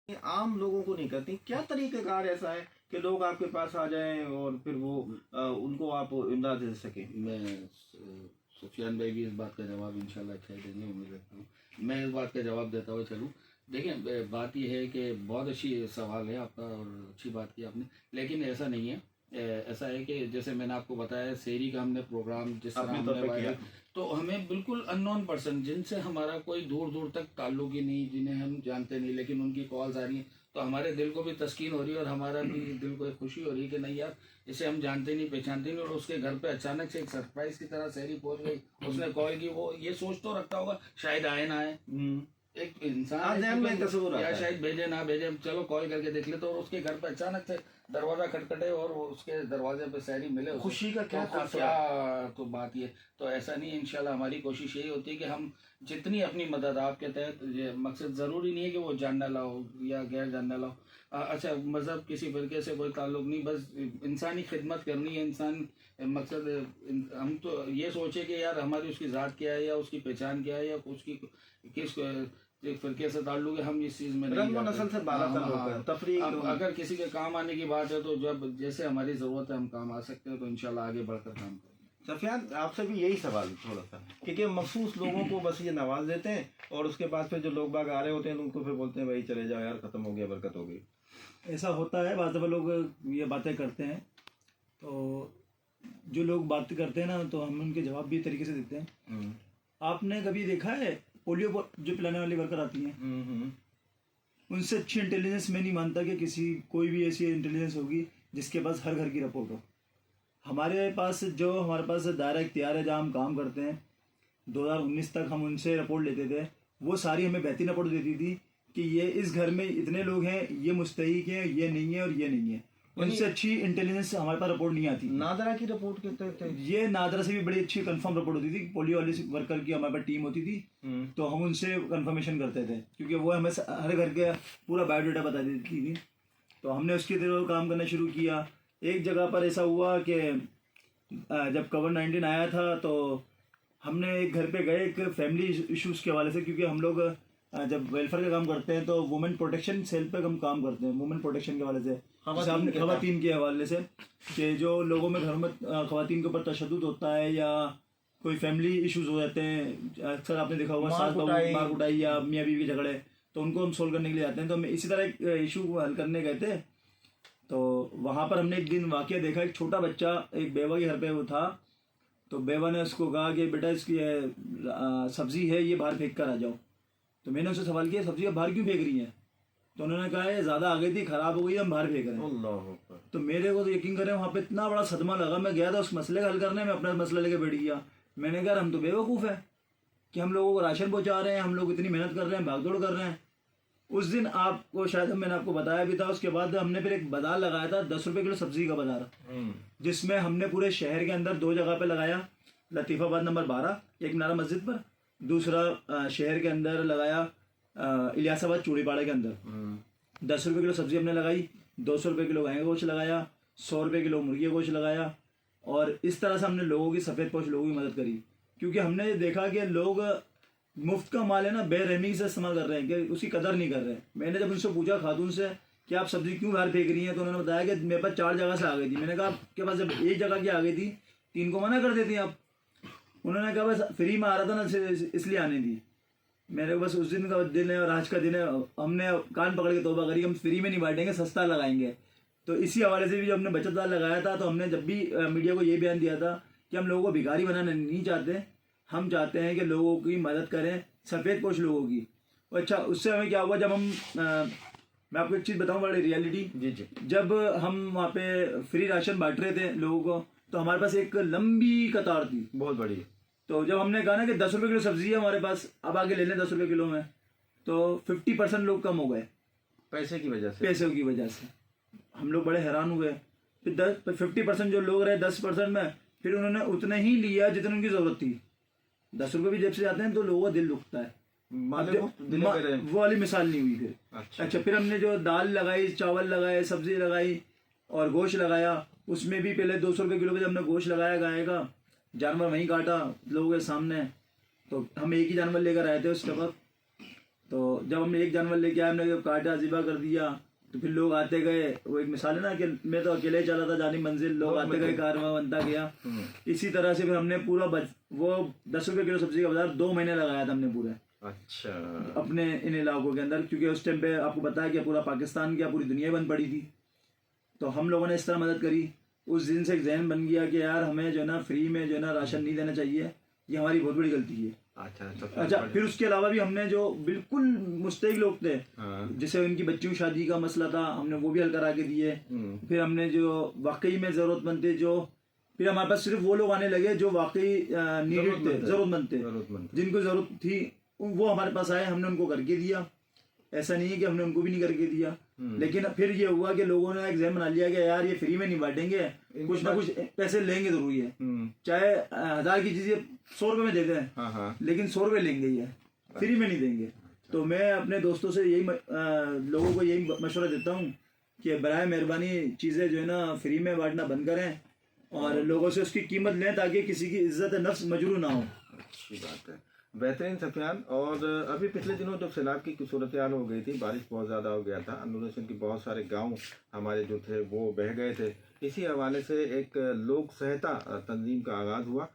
ये आम लोगों को नहीं करती, क्या तरीक़ेकार ऐसा है कि लोग आपके पास आ जाएं और फिर वो उनको आप इमदाद दे सकें? मैं सुफियान भाई भी इस बात का जवाब इंशाल्लाह अच्छा देंगे, उम्मीद रखता हूँ। मैं इस बात का जवाब देता हुआ चलूँ। देखिए, बात यह है कि बहुत अच्छी सवाल है आपका और अच्छी बात की आपने, लेकिन ऐसा नहीं है। ऐसा है कि जैसे मैंने आपको बताया, शहरी का हमने प्रोग्राम जिस तरह हमने किया, तो हमें बिल्कुल अननोन पर्सन जिनसे हमारा कोई दूर दूर तक ताल्लुक ही नहीं, जिन्हें हम जानते नहीं, लेकिन उनकी कॉल्स आ रही हैं, तो हमारे दिल को भी तस्कीन हो रही है और हमारा भी दिल को एक खुशी हो रही है कि नहीं यार, इसे हम जानते नहीं पहचानते नहीं, और उसके घर पे अचानक से एक सरप्राइज की तरह शहरी पहुंच गई, उसने कॉल की। वो ये सोच तो रखता होगा शायद आए ना आए, एक इंसान या शायद भेजे ना भेजे, चलो कॉल करके देख ले, तो और उसके घर पे अचानक से दरवाजा खटखटे और उसके दरवाजे पे शहरी मिले, खुशी का क्या तो बात ये तो ऐसा नहीं है। इंशाल्लाह हमारी कोशिश यही होती है कि हम जितनी अपनी मदद आपके तहत, ये मकसद ज़रूरी नहीं है कि वो जानने लाओ या गैर जानने लाओ, अच्छा मज़हब किसी फिरके से कोई ताल्लुक नहीं, बस इंसानी खिदमत करनी है। इंसान मकसद हम तो ये सोचे कि यार हमारी उसकी ज़ात क्या है या उसकी पहचान क्या है या उसकी किस फिरके से ताल्लुक है, हम इस चीज़ में नहीं नस्ल से तफरीक। अगर किसी के काम आने की बात है तो जब जैसे हमारी ज़रूरत है हम काम आ सकते हैं, तो इंशाल्लाह आगे बढ़कर काम करेंगे। सफियान, आपसे भी यही सवाल थोड़ा सा, क्योंकि मखसूस लोगों को बस ये नवाज देते हैं और उसके बाद फिर जो लोग बाग आ रहे होते हैं उनको फिर बोलते हैं भाई चले जाओ यार, ख़त्म हो गया, बरकत हो गई। ऐसा होता है, बाद में लोग ये बातें करते हैं, तो जो लोग बात करते हैं ना, तो हम उनके जवाब भी तरीके से देते हैं। आपने कभी देखा है पोलियो जो पिलाने वाली वर्कर आती हैं, उनसे अच्छी इंटेलिजेंस मैं नहीं मानता कि कोई भी ऐसी इंटेलिजेंस होगी जिसके पास हर घर की रिपोर्ट हो। हमारे पास दायरा इख्तियार है, जहाँ हम काम करते हैं, 2019 तक हम उनसे रिपोर्ट लेते थे, वो सारी हमें बेहतरीन रिपोर्ट देती थी कि ये इस घर में इतने लोग हैं, ये मुस्तहिक हैं, ये नहीं है और ये नहीं है। उनसे अच्छी इंटेलिजेंस हमारे पास रिपोर्ट नहीं आती। नादरा की रिपोर्ट कहते थे, ये नादरा से भी बड़ी अच्छी कंफर्म रिपोर्ट होती थी। पोलियो वाली वर्कर की हमारे पास टीम होती थी, तो हम उनसे कंफर्मेशन करते थे, क्योंकि वो हमें हर घर के पूरा बायोडाटा बता देती थी। तो हमने उसके तरह काम करना शुरू किया। एक जगह पर ऐसा हुआ कि जब कोविड-19 आया था, तो हमने एक घर पे गए एक फैमिली इश्यूज़ के हवाले से, क्योंकि हम लोग जब वेलफेयर का काम करते हैं तो वुमेन प्रोटेक्शन सेल पे हम काम करते हैं, वुमेन प्रोटेक्शन के हवाले से, खवातीन के हवाले से, कि जो लोगों में घरों में खवातीन के ऊपर तशद्दुद होता है या कोई फैमिली इश्यूज़ हो जाते हैं, अक्सर आपने देखा होगा मार कुटाई या मियाँ बीवी के झगड़े, तो उनको हम सोल्व करने के लिए आते हैं। तो हम इसी तरह एक इशू हल करने गए थे, तो वहाँ पर हमने एक दिन वाक़या देखा, एक छोटा बच्चा एक बेवा के घर पे वो था, तो बेवा ने उसको कहा कि बेटा इसकी सब्ज़ी है, ये बाहर फेंक कर आ जाओ। तो मैंने उससे सवाल किया, सब्ज़ी आप बाहर क्यों फेंक रही हैं? तो उन्होंने कहा है ज़्यादा आ गई थी, ख़राब हो गई, हम बाहर फेंक रहे हैं। तो मेरे को तो यकीन करें वहाँ पे इतना बड़ा सदमा लगा। मैं गया था उस मसले का हल करने में, अपना मसला लेके बैठ गया। मैंने कहा हम तो बेवकूफ़ है कि हम लोगों को राशन पहुँचा रहे हैं, हम लोग इतनी मेहनत कर रहे हैं, भागदौड़ कर रहे हैं। उस दिन आपको शायद मैंने आपको बताया भी था, उसके बाद हमने फिर एक बाजार लगाया था, 10 रुपये किलो सब्जी का बाजार, जिसमें हमने पूरे शहर के अंदर 2 जगह पे लगाया, लतीफ़ाबाद नंबर 12 एक नारा मस्जिद पर, दूसरा शहर के अंदर लगाया इलियासाबाद चूड़ीपाड़ा के अंदर। 10 रुपये किलो सब्जी हमने लगाई, 200 रुपये किलो गाय का गोश्त लगाया, 100 रुपये किलो मुर्गी का गोश्त लगाया, और इस तरह से हमने लोगों की सफ़ेद पोश लोगों की मदद करी, क्योंकि हमने देखा कि लोग मुफ्त का माल है ना बेरहमी से इस्तेमाल कर रहे हैं, कि उसकी कदर नहीं कर रहे हैं। मैंने जब उनसे पूछा खातून से कि आप सब्ज़ी क्यों बाहर फेंक रही हैं, तो उन्होंने बताया कि मेरे पास 4 जगह से आ गई थी। मैंने कहा आपके पास जब एक जगह की आ गई थी, 3 को मना कर देती आप? उन्होंने कहा बस फ्री में आ रहा था ना, इसलिए आने दी। मेरे बस उस दिन का दिन है और आज का दिन है, हमने कान पकड़ के तौबा करी, हम फ्री में नहीं बांटेंगे, सस्ता लगाएंगे। तो इसी हवाले से भी जब हमने बचत वाला लगाया था, तो हमने जब भी मीडिया को ये बयान दिया था कि हम लोगों को भिखारी बनाना नहीं चाहते, हम चाहते हैं कि लोगों की मदद करें, सफ़ेद पोश लोगों की। अच्छा, उससे हमें क्या हुआ, जब हम मैं आपको एक चीज़ बताऊँ बड़ी रियलिटी, जी, जब हम वहाँ पे फ्री राशन बांट रहे थे लोगों को, तो हमारे पास एक लंबी कतार थी, बहुत बड़ी। तो जब हमने कहा ना कि 10 रुपये किलो सब्जी है हमारे पास, अब आगे ले लें 10 रुपये किलो में, तो 50% लोग कम हो गए पैसों की वजह से। हम लोग बड़े हैरान हुए। फिर 50% जो लोग रहे 10% में, फिर उन्होंने उतने ही लिया जितने उनकी ज़रूरत थी। 10 रुपये भी जेब से जाते हैं तो लोगों का दिल दुखता है, वो वाली मिसाल नहीं हुई फिर। अच्छा, फिर हमने जो दाल लगाई, चावल लगाए, सब्जी लगाई और गोश्त लगाया, उसमें भी पहले 200 रुपये किलो पे हमने गोश्त लगाया गाय का, जानवर वहीं काटा लोगों के सामने, तो हम एक ही जानवर लेकर आए थे उस वक्त। तो जब हमने एक जानवर लेके आए, हमने काटा ज़िबा कर दिया, तो फिर लोग आते गए। वो एक मिसाल है ना कि मैं तो अकेले ही चला था जानी मंजिल, लोग आते गए, कारवां बनता गया। इसी तरह से फिर हमने पूरा वो 10 रुपये किलो सब्जी का बाजार 2 महीने लगाया था हमने पूरे अच्छा। अपने इन इलाकों के अंदर, क्योंकि उस टाइम पे आपको पता है कि पूरा पाकिस्तान क्या पूरी दुनिया बंद पड़ी थी। तो हम लोगों ने इस तरह मदद करी। उस दिन से एक जहन बन गया कि यार हमें जो है ना फ्री में जो है ना राशन नहीं देना चाहिए, ये हमारी बहुत बड़ी गलती है। अच्छा, फिर उसके अलावा भी हमने जो बिल्कुल मुस्तहिक लोग थे, जैसे उनकी बच्चियों की शादी का मसला था, हमने वो भी हल करा के दिए। फिर हमने जो वाकई में ज़रूरतमंद थे, जो फिर हमारे पास सिर्फ वो लोग आने लगे जो वाकई नीडेड थे, ज़रूरतमंद थे, जिनको ज़रूरत थी, वो हमारे पास आए, हमने उनको करके दिया। ऐसा नहीं है कि हमने उनको भी नहीं करके दिया। लेकिन फिर ये हुआ कि लोगों ने एक जहन बना लिया कि यार ये फ्री में नहीं बांटेंगे, कुछ ना कुछ पैसे लेंगे जरूरी है, चाहे 1000 की चीज़ 100 रुपये में दे दें, लेकिन 100 रुपये लेंगे ही है, फ्री में नहीं देंगे। तो मैं अपने दोस्तों से यही लोगों को यही मशवरा देता हूँ कि बराए मेहरबानी चीज़ें जो है ना फ्री में बांटना बंद करें और लोगों से उसकी कीमत लें, ताकि किसी की इज्जत नफ्स मजरू ना हो। अच्छी बात है, बेहतरीन सफियान। और अभी पिछले दिनों जब सैलाब की सूरत हाल हो गई थी, बारिश बहुत ज़्यादा हो गया था, इंडोनेशियन के बहुत सारे गांव हमारे जो थे वो बह गए थे। इसी हवाले से एक लोक सहायता तंजीम का आगाज़ हुआ